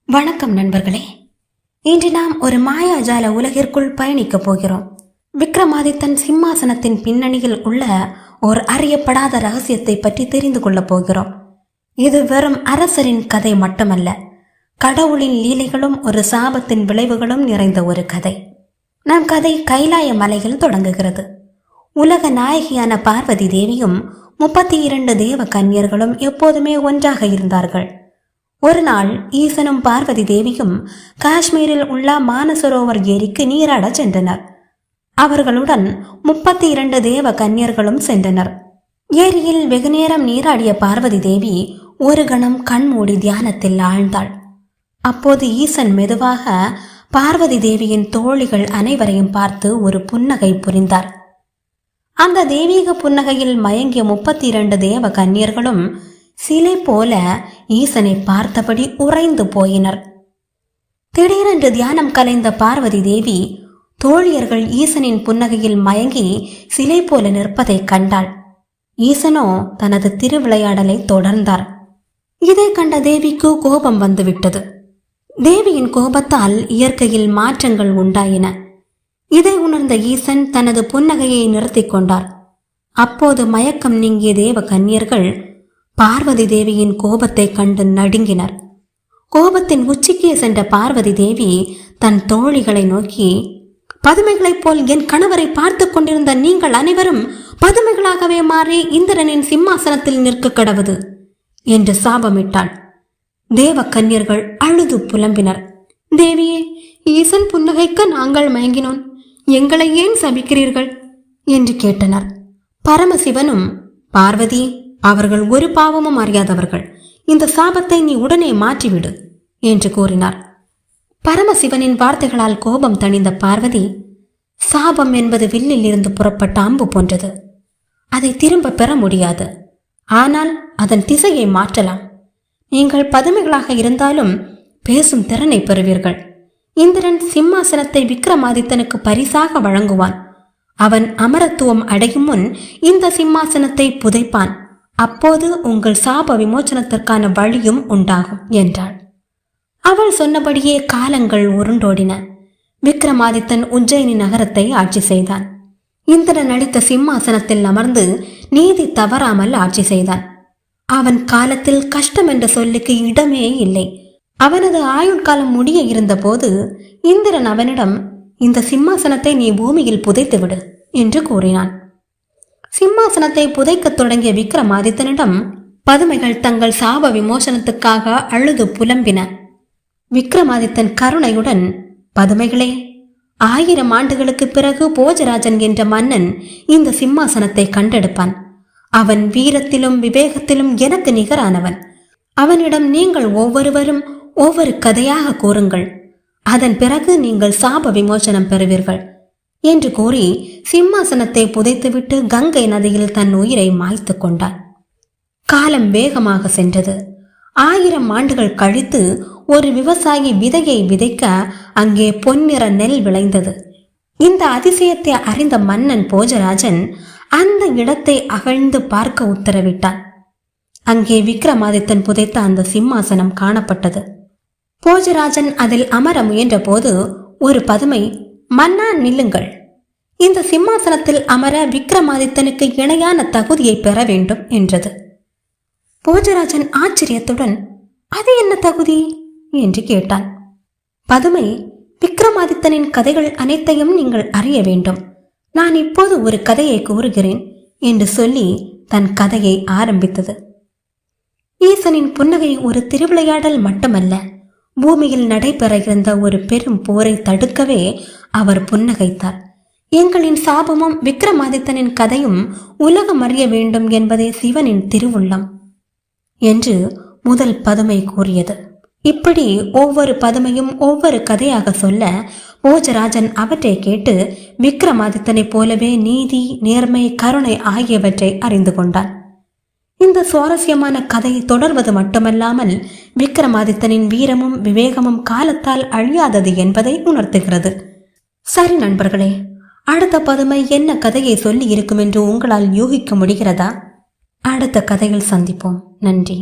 வணக்கம் நண்பர்களே. இன்று நாம் ஒரு மாயாஜால உலகிற்குள் பயணிக்க போகிறோம். விக்ரமாதித்தன் சிம்மாசனத்தின் பின்னணியில் உள்ள ஒரு அறியப்படாத ரகசியத்தை பற்றி தெரிந்து கொள்ளப் போகிறோம். இது வெறும் அரசரின் கதை மட்டுமல்ல, கடவுளின் லீலைகளும் ஒரு சாபத்தின் விளைவுகளும் நிறைந்த ஒரு கதை. நம் கதை கைலாய மலையில் தொடங்குகிறது. உலக நாயகியான பார்வதி தேவியும் 32 தேவ கன்னியர்களும் எப்போதுமே ஒன்றாக இருந்தார்கள். ஒரு நாள் ஈசனும் பார்வதி தேவியும் காஷ்மீரில் உள்ள மானசரோவர் ஏரிக்கு நீராட சென்றனர். அவர்களுடன் 32 தேவ கன்னியர்களும் சென்றனர். ஏரியில் வெகுநேரம் நீராடிய பார்வதி தேவி ஒரு கணம் கண்மூடி தியானத்தில் ஆழ்ந்தாள். அப்போது ஈசன் மெதுவாக பார்வதி தேவியின் தோழிகள் அனைவரையும் பார்த்து ஒரு புன்னகை புரிந்தார். அந்த தெய்வீக புன்னகையில் மயங்கிய 32 தேவ கன்னியர்களும் சிலை போல ஈசனை பார்த்தபடி உறைந்து போயினர். திடீரென்று தியானம் கலைந்த பார்வதி தேவி தோழியர்கள் ஈசனின் புன்னகையில் மயங்கி சிலை போல நிற்பதை கண்டாள். ஈசனோ தனது திருவிளையாடலை தொடர்ந்தார். இதை கண்ட தேவிக்கு கோபம் வந்துவிட்டது. தேவியின் கோபத்தால் இயற்கையில் மாற்றங்கள் உண்டாயின. இதை உணர்ந்த ஈசன் தனது புன்னகையை நிறுத்தி கொண்டார். அப்போது மயக்கம் நீங்கிய தேவ கன்னியர்கள் பார்வதி தேவியின் கோபத்தை கண்டு நடுங்கினர். கோபத்தின் உச்சிக்கே சென்ற பார்வதி தேவி தன் தோழிகளை நோக்கி, பதுமைகளைப் போல் என் கணவரை பார்த்து கொண்டிருந்த நீங்கள் அனைவரும் பதுமைகளாகவே மாறி இந்திரனின் சிம்மாசனத்தில் நிற்க கடவுது என்று சாபமிட்டாள். தேவ கன்னியர்கள் அழுது புலம்பினர். தேவியே, ஈசன் புன்னகைக்க நாங்கள் மயங்கினோம், எங்களை ஏன் சபிக்கிறீர்கள் என்று கேட்டனர். பரமசிவனும், பார்வதி, அவர்கள் ஒரு பாவமும் அறியாதவர்கள், இந்த சாபத்தை நீ உடனே மாற்றிவிடு என்று கூறினார். பரமசிவனின் வார்த்தைகளால் கோபம் தணிந்த பார்வதி, சாபம் என்பது வில்லில் இருந்து புறப்பட்ட அம்பு போன்றது. அதை திரும்ப பெற முடியாது. ஆனால் அதன் திசையை மாற்றலாம். நீங்கள் பதுமைகளாக இருந்தாலும் பேசும் திறனை பெறுவீர்கள். இந்திரன் சிம்மாசனத்தை விக்ரமாதித்தனுக்கு பரிசாக வழங்குவான். அவன் அமரத்துவம் அடையும் முன் இந்த சிம்மாசனத்தை புதைப்பான். அப்போது உங்கள் சாப விமோச்சனத்திற்கான வழியும் உண்டாகும் என்றாள். அவள் சொன்னபடியே காலங்கள் உருண்டோடின. விக்ரமாதித்தன் உஜ்ஜயினி நகரத்தை ஆட்சி செய்தான். இந்திரன் அளித்த சிம்மாசனத்தில் அமர்ந்து நீதி தவறாமல் ஆட்சி செய்தான். அவன் காலத்தில் கஷ்டம் என்ற சொல்லுக்கு இடமே இல்லை. அவனது ஆயுட்காலம் முடிய இருந்த போது இந்திரன் அவனிடம், இந்த சிம்மாசனத்தை நீ பூமியில் புதைத்துவிடு என்று கூறினான். சிம்மாசனத்தை புதைக்கத் தொடங்கிய விக்ரமாதித்தனிடம் பதுமைகள் தங்கள் சாப விமோசனத்துக்காக அழுது புலம்பின. விக்ரமாதித்தன் கருணையுடன், பதுமைகளே, 1000 ஆண்டுகளுக்கு பிறகு போஜராஜன் என்ற மன்னன் இந்த சிம்மாசனத்தை கண்டெடுப்பான். அவன் வீரத்திலும் விவேகத்திலும் எனக்கு நிகரானவன். அவனிடம் நீங்கள் ஒவ்வொருவரும் ஒவ்வொரு கதையாக கூறுங்கள். அதன் பிறகு நீங்கள் சாப விமோசனம் பெறுவீர்கள் என்று கூறி சிம்மாசனத்தை புதைத்துவிட்டு கங்கை நதியில் தன் உயிரை மாய்த்து கொண்டான். காலம் வேகமாக சென்றது. 1000 ஆண்டுகள் கழித்து ஒரு விவசாயி விதையை விதைக்க அங்கே பொன்னிற நெல் விளைந்தது. இந்த அதிசயத்தை அறிந்த மன்னன் போஜராஜன் அந்த இடத்தை அகழ்ந்து பார்க்க உத்தரவிட்டான். அங்கே விக்ரமாதித்தன் புதைத்த அந்த சிம்மாசனம் காணப்பட்டது. போஜராஜன் அதில் அமர முயன்ற போது ஒரு பதுமை, மன்னா நில்லுங்கள், இந்த சிம்மாசனத்தில் அமர விக்ரமாதித்தனுக்கு இணையான தகுதியை பெற வேண்டும் என்றது. போஜராஜன் ஆச்சரியத்துடன், அது என்ன தகுதி என்று கேட்டான். பதுமை, விக்ரமாதித்தனின் கதைகள் அனைத்தையும் நீங்கள் அறிய வேண்டும். நான் இப்போது ஒரு கதையை கூறுகிறேன் என்று சொல்லி தன் கதையை ஆரம்பித்தது. ஈசனின் புன்னகை ஒரு திருவிளையாடல் மட்டுமல்ல, பூமியில் நடைபெற இருந்த ஒரு பெரும் போரை தடுக்கவே அவர் புன்னகைத்தார். எங்களின் சாபமும் விக்ரமாதித்தனின் கதையும் உலகம் அறிய வேண்டும் என்பதே சிவனின் திருவுள்ளம் என்று முதல் பதுமை கூறியது. இப்படி ஒவ்வொரு பதுமையும் ஒவ்வொரு கதையாக சொல்ல போஜராஜன் அவற்றை கேட்டு விக்ரமாதித்தனை போலவே நீதி, நேர்மை, கருணை ஆகியவற்றை அறிந்து கொண்டான். இந்த சுவாரஸ்யமான கதை தொடர்வது மட்டுமல்லாமல் விக்ரமாதித்தனின் வீரமும் விவேகமும் காலத்தால் அழியாதது என்பதை உணர்த்துகிறது. சரி நண்பர்களே, அடுத்த பதுமை என்ன கதையை சொல்லி இருக்கும் என்று உங்களால் யூகிக்க முடிகிறதா? அடுத்த கதையில் சந்திப்போம். நன்றி.